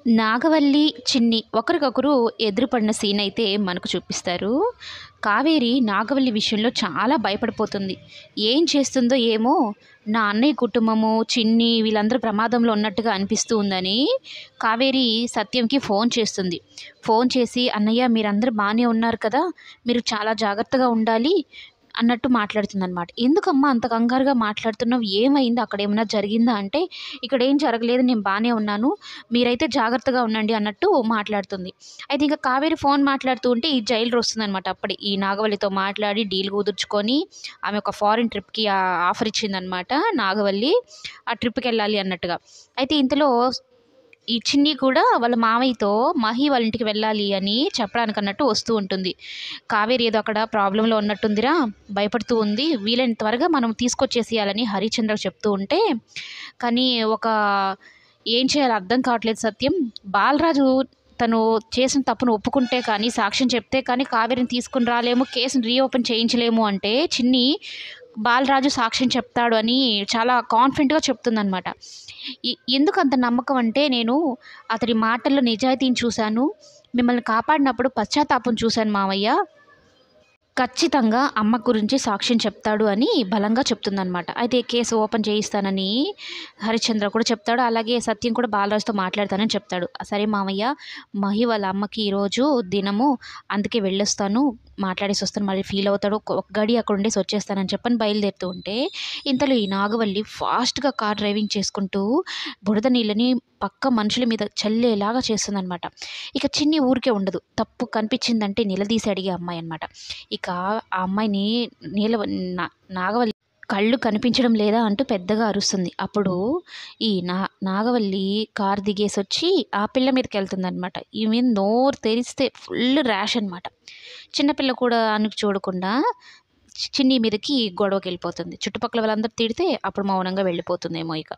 నాగవల్లి, చిన్ని ఒకరికొకరు ఎదురుపడిన సీన్ అయితే మనకు చూపిస్తారు. కావేరి నాగవల్లి విషయంలో చాలా భయపడిపోతుంది. ఏం చేస్తుందో ఏమో, నా అన్నయ్య కుటుంబము, చిన్ని వీళ్ళందరూ ప్రమాదంలో ఉన్నట్టుగా అనిపిస్తూ ఉందని కావేరి సత్యంకి ఫోన్ చేస్తుంది. ఫోన్ చేసి, "అన్నయ్య మీరందరూ బాగానే ఉన్నారు కదా, మీరు చాలా జాగ్రత్తగా ఉండాలి" అన్నట్టు మాట్లాడుతుందనమాట. "ఎందుకమ్మా అంత కంగారుగా మాట్లాడుతున్నావు? ఏమైంది? అక్కడ ఏమన్నా జరిగిందా?" అంటే, "ఇక్కడ ఏం జరగలేదు, నేను బాగానే ఉన్నాను, మీరైతే జాగ్రత్తగా ఉండండి" అన్నట్టు మాట్లాడుతుంది. అయితే ఇంక కావేరి ఫోన్ మాట్లాడుతూ ఉంటే ఈ జైలర్ వస్తుందనమాట. అప్పుడే ఈ నాగవల్లితో మాట్లాడి డీల్ కుదుర్చుకొని ఆమె ఒక ఫారిన్ ట్రిప్‌కి ఆఫర్ ఇచ్చిందనమాట నాగవల్లి. ఆ ట్రిప్‌కెళ్ళాలి అన్నట్టుగా. అయితే ఇంతలో ఈ చిన్ని కూడా వాళ్ళ మామయ్యతో మహి వాళ్ళ ఇంటికి వెళ్ళాలి అని చెప్పడానికన్నట్టు వస్తూ ఉంటుంది. కావేరి ఏదో అక్కడ ప్రాబ్లంలో ఉన్నట్టుందిరా, భయపడుతూ ఉంది, వీలైనంత త్వరగా మనం తీసుకొచ్చేసేయాలని హరిశ్చంద్రకు చెప్తూ ఉంటే, కానీ ఏం చేయాలో అర్థం కావట్లేదు సత్యం. బాలరాజు తను చేసిన తప్పును ఒప్పుకుంటే కానీ, సాక్ష్యం చెప్తే కానీ కావేరిని తీసుకొని రాలేము, కేసుని రీఓపెన్ చేయించలేము అంటే చిన్ని బాలరాజు సాక్ష్యం చెప్తాడు అని చాలా కాన్ఫిడెంట్‌గా చెప్తుందనమాట. ఎందుకంత నమ్మకం అంటే, నేను అతడి మాటల్లో నిజాయితీని చూశాను, మిమ్మల్ని కాపాడినప్పుడు పశ్చాత్తాపం చూశాను మావయ్య. ఖచ్చితంగా అమ్మ గురించి సాక్ష్యం చెప్తాడు అని బలంగా చెప్తుందనమాట. అయితే కేసు ఓపెన్ చేయిస్తానని హరిశ్చంద్ర కూడా చెప్తాడు. అలాగే సత్యం కూడా బాలరాజుతో మాట్లాడతానని చెప్తాడు. సరే మామయ్య, మహి వాళ్ళ అమ్మకి ఈరోజు దినము, అందుకే వెళ్ళొస్తాను, మాట్లాడేసి వస్తాను, మరి ఫీల్ అవుతాడు, ఒక గడి అక్కడ ఉండేసి వచ్చేస్తానని చెప్పని బయలుదేరుతూ ఉంటే, ఇంతలో ఈ నాగవల్లి ఫాస్ట్‌గా కార్ డ్రైవింగ్ చేసుకుంటూ బురద నీళ్ళని పక్క మనుషుల మీద చల్లేలాగా చేస్తుందనమాట. ఇక చిన్ని ఊరికే ఉండదు. తప్పు కనిపించిందంటే నిలదీసి అడిగే అమ్మాయి అనమాట. ఇక ఆ అమ్మాయిని నీల నా నాగవల్లి కళ్ళు కనిపించడం లేదా అంటూ పెద్దగా అరుస్తుంది. అప్పుడు ఈ నాగవల్లి కారు దిగేసొచ్చి ఆ పిల్ల మీదకెళ్తుందనమాట. ఈమె నోరు తెరిస్తే ఫుల్ ర్యాష్ అనమాట. చిన్నపిల్ల కూడా అని చూడకుండా చిన్ని మీదకి గొడవకెళ్ళిపోతుంది. చుట్టుపక్కల వాళ్ళందరూ తిడితే అప్పుడు మౌనంగా వెళ్ళిపోతుందేమో ఇక.